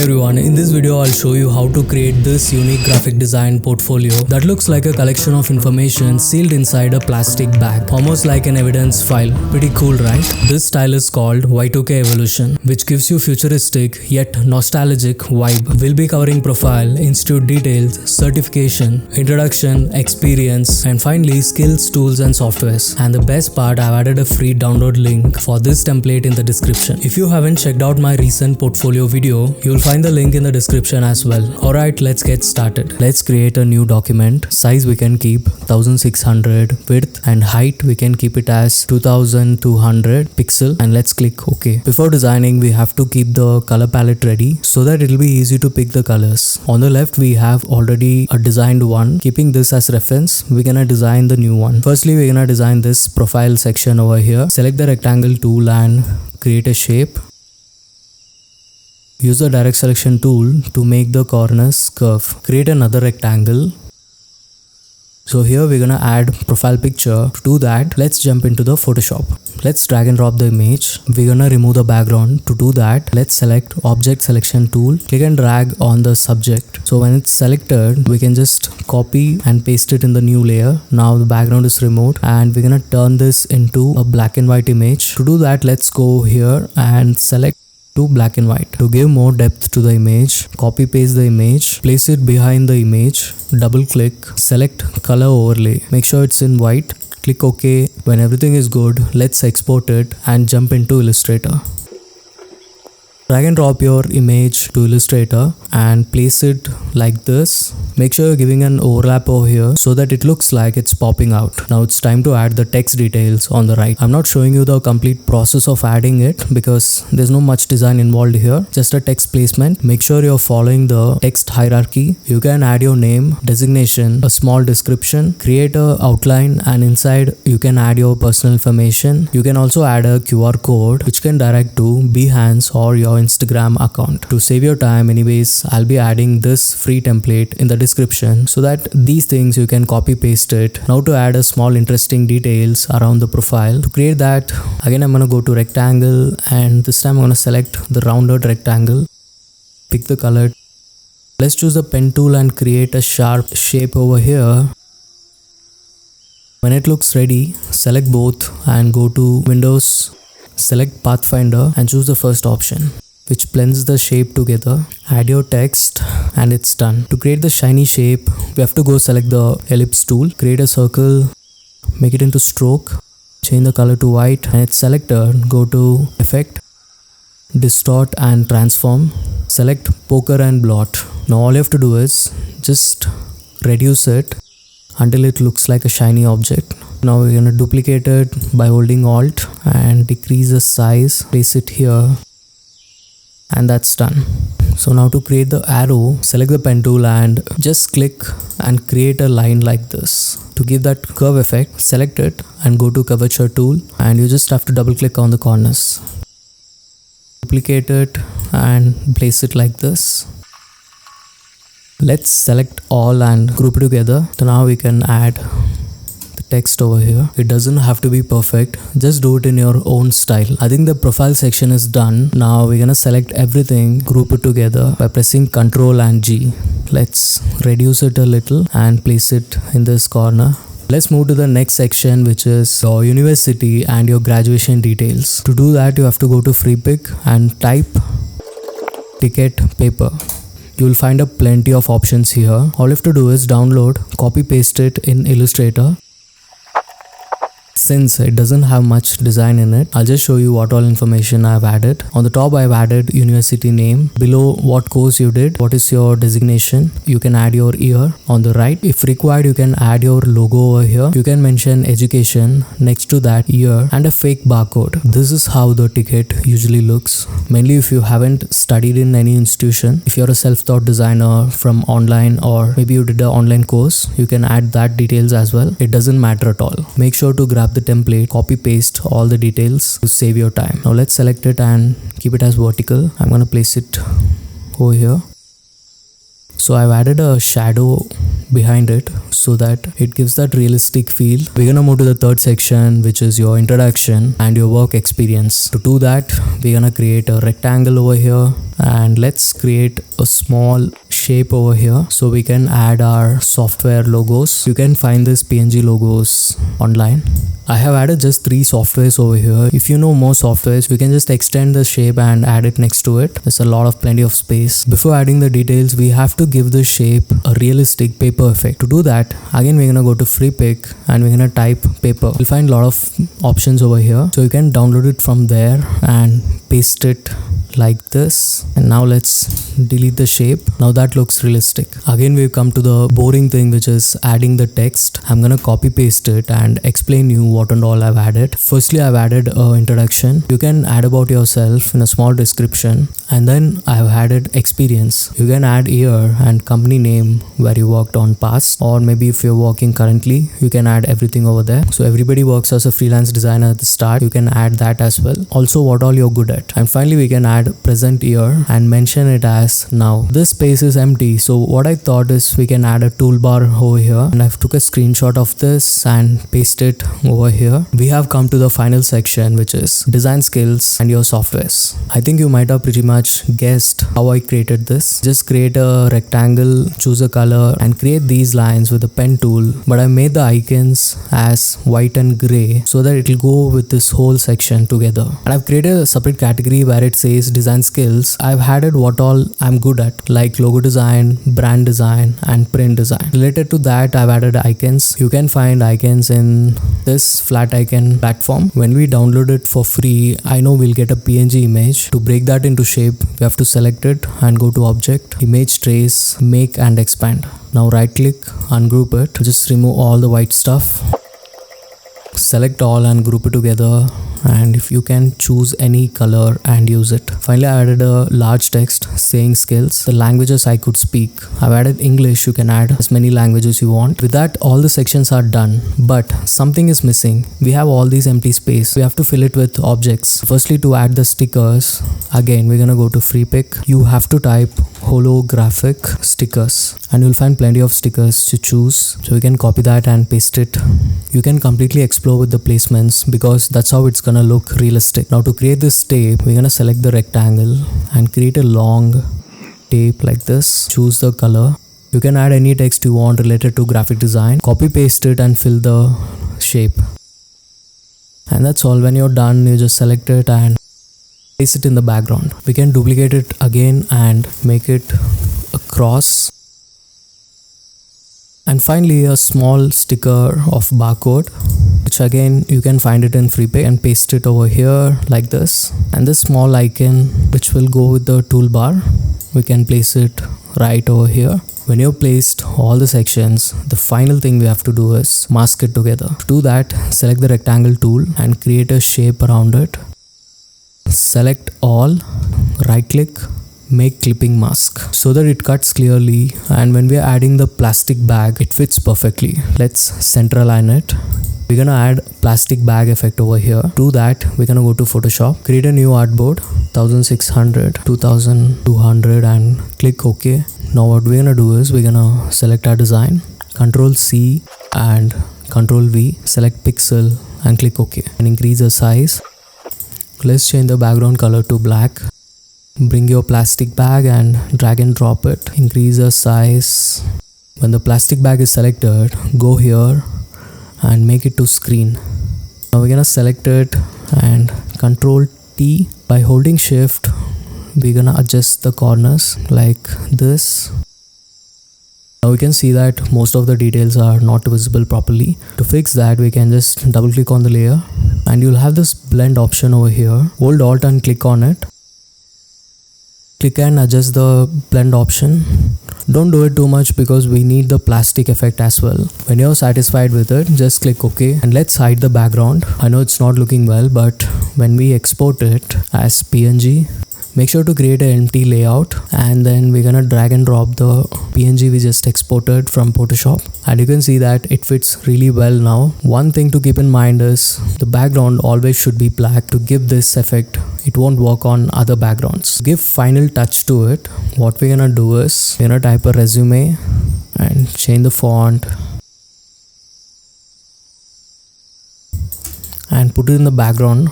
Hi everyone, in this video I'll show you how to create this unique graphic design portfolio that looks like a collection of information sealed inside a plastic bag, almost like an evidence file. Pretty cool, right? This style is called Y2K Evolution, which gives you futuristic yet nostalgic vibe. We'll be covering profile, institute details, certification, introduction, experience, and finally skills, tools and softwares. And the best part, I've added a free download link for this template in the description. If you haven't checked out my recent portfolio video, you'll find the link in the description as well. Alright, let's get started. Let's create a new document. Size we can keep 1600, width and height we can keep it as 2200 pixel, and let's click OK. Before designing, we have to keep the color palette ready so that it'll be easy to pick the colors. On the left we have already a designed one. Keeping this as reference, we're gonna design the new one. Firstly, we're gonna design this profile section over here. Select the rectangle tool and create a shape. Use the direct selection tool to make the corners curve. Create another rectangle. So here we're gonna add profile picture. To do that, let's jump into the Photoshop. Let's drag and drop the image. We're gonna remove the background. To do that, let's select object selection tool. Click and drag on the subject. So when it's selected, we can just copy and paste it in the new layer. Now the background is removed and we're gonna turn this into a black and white image. To do that, let's go here and select to black and white. To give more depth to the image, copy paste the image, place it behind the image, double click, select color overlay, make sure it's in white, click OK. When everything is good, let's export it and jump into Illustrator. Drag and drop your image to Illustrator and place it like this. Make sure you're giving an overlap over here so that it looks like it's popping out. Now it's time to add the text details on the right. I'm not showing you the complete process of adding it because there's no much design involved here, just a text placement. Make sure you're following the text hierarchy. You can add your name, designation, a small description, create a outline, and inside you can add your personal information. You can also add a QR code which can direct to Behance or your Instagram account. To save your time anyways, I'll be adding this free template in the description so that these things you can copy paste it. Now to add a small interesting details around the profile. To create that, again I'm gonna go to rectangle and this time I'm gonna select the rounded rectangle. Pick the color. Let's choose the pen tool and create a sharp shape over here. When it looks ready, select both and go to Windows, select Pathfinder and choose the first option, which blends the shape together. Add your text and it's done. To create the shiny shape, we have to go select the ellipse tool, create a circle, make it into stroke, change the color to white, and it's selected. Go to Effect, Distort and Transform, select Poker and Blot. Now all you have to do is just reduce it until it looks like a shiny object. Now we're going to duplicate it by holding Alt and decrease the size, place it here, and that's done. So now to create the arrow, select the pen tool and just click and create a line like this. To give that curve effect, select it and go to curvature tool and you just have to double click on the corners. Duplicate it and place it like this. Let's select all and group it together. So now we can add text over here. It doesn't have to be perfect, just do it in your own style. I think the profile section is done. Now we're gonna select everything, group it together by pressing Ctrl and G. Let's reduce it a little and place it in this corner. Let's move to the next section, which is your university and your graduation details. To do that, you have to go to FreePick and type ticket paper. You will find plenty of options here. All you have to do is download, copy paste it in Illustrator. Since it doesn't have much design in it, I'll just show you what all information I've added. On the top, I've added university name. Below, what course you did, what is your designation. You can add your year. On the right, if required, you can add your logo over here. You can mention education, next to that year, and a fake barcode. This is how the ticket usually looks. Mainly if you haven't studied in any institution, if you're a self-taught designer from online or maybe you did an online course, you can add that details as well. It doesn't matter at all. Make sure to grab the template, copy paste all the details to save your time. Now let's select it and keep it as vertical. I'm gonna place it over here. So I've added a shadow behind it so that it gives that realistic feel. We're gonna move to the third section, which is your introduction and your work experience. To do that, we're gonna create a rectangle over here, and let's create a small shape over here so we can add our software logos. You can find this PNG logos online. I have added just 3 softwares over here. If you know more softwares, we can just extend the shape and add it next to it. There's plenty of space. Before adding the details, we have to give the shape a realistic paper effect. To do that, again we're gonna go to free pick and we're gonna type paper. You'll find a lot of options over here, so you can download it from there and paste it like this. And now let's delete the shape. Now that looks realistic. Again we've come to the boring thing, which is adding the text. I'm gonna copy paste it and explain you what and all I've added. Firstly, I've added an introduction. You can add about yourself in a small description, and then I've added experience. You can add year and company name where you worked on past, or maybe if you're working currently, you can add everything over there. So everybody works as a freelance designer at the start. You can add that as well. Also what all you're good at. And finally we can add present year and mention it as now. This space is empty, so what I thought is we can add a toolbar over here, and I've took a screenshot of this and paste it over here. We have come to the final section, which is design skills and your softwares. I think you might have pretty much guessed how I created this. Just create a rectangle, choose a color and create these lines with the pen tool, but I made the icons as white and gray so that it will go with this whole section together. And I've created a separate category where it says design skills. I've added what all I'm good at, like logo design, brand design and print design. Related to that, I've added icons. You can find icons in this flat icon platform. When we download it for free, I know we'll get a PNG image. To break that into shape, we have to select it and go to object, image trace, make and expand. Now right click, ungroup it, just remove all the white stuff. Select all and group it together, and if you can choose any color and use it. Finally, I added a large text saying skills, the languages I could speak. I've added English. You can add as many languages you want. With that, all the sections are done, but something is missing. We have all these empty space. We have to fill it with objects. Firstly, to add the stickers, again we're gonna go to free pick. You have to type holographic stickers and you'll find plenty of stickers to choose, so you can copy that and paste it. You can completely explore with the placements because that's how it's gonna look realistic. Now to create this tape, we're gonna select the rectangle and create a long tape like this. Choose the color. You can add any text you want related to graphic design. Copy paste it and fill the shape. And that's all. When you're done, you just select it and place it in the background. We can duplicate it again and make it a cross. And finally a small sticker of barcode, which again you can find it in FreePay, and paste it over here like this. And this small icon which will go with the toolbar, we can place it right over here. When you've placed all the sections, the final thing we have to do is mask it together. To do that, select the rectangle tool and create a shape around it. Select all, right click, make clipping mask so that it cuts clearly, and when we are adding the plastic bag, it fits perfectly. Let's center align it. We're gonna add plastic bag effect over here. To that, we're gonna go to Photoshop, create a new artboard, 1600, 2200 and click OK. Now what we're gonna do is we're gonna select our design, Ctrl C and Ctrl V, select pixel and click OK and increase the size. Let's change the background color to black. Bring your plastic bag and drag and drop it. Increase the size. When the plastic bag is selected, go here and make it to screen. Now we're gonna select it and Ctrl T. By holding shift, we're gonna adjust the corners like this. Now we can see that most of the details are not visible properly. To fix that, we can just double click on the layer and you'll have this blend option over here. Hold Alt and click on it. Click and adjust the blend option. Don't do it too much because we need the plastic effect as well. When you're satisfied with it, just click OK and let's hide the background. I know it's not looking well, but when we export it as PNG, make sure to create an empty layout, and then we're gonna drag and drop the PNG we just exported from Photoshop, and you can see that it fits really well now. One thing to keep in mind is the background always should be black to give this effect. It won't work on other backgrounds. To give final touch to it, what we're gonna do is we're gonna type a resume and change the font and put it in the background.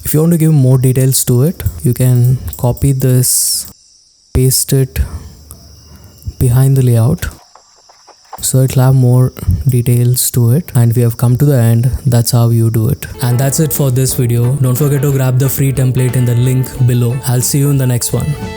If you want to give more details to it, you can copy this, paste it behind the layout, so it'll have more details to it. And we have come to the end. That's how you do it. And that's it for this video. Don't forget to grab the free template in the link below. I'll see you in the next one.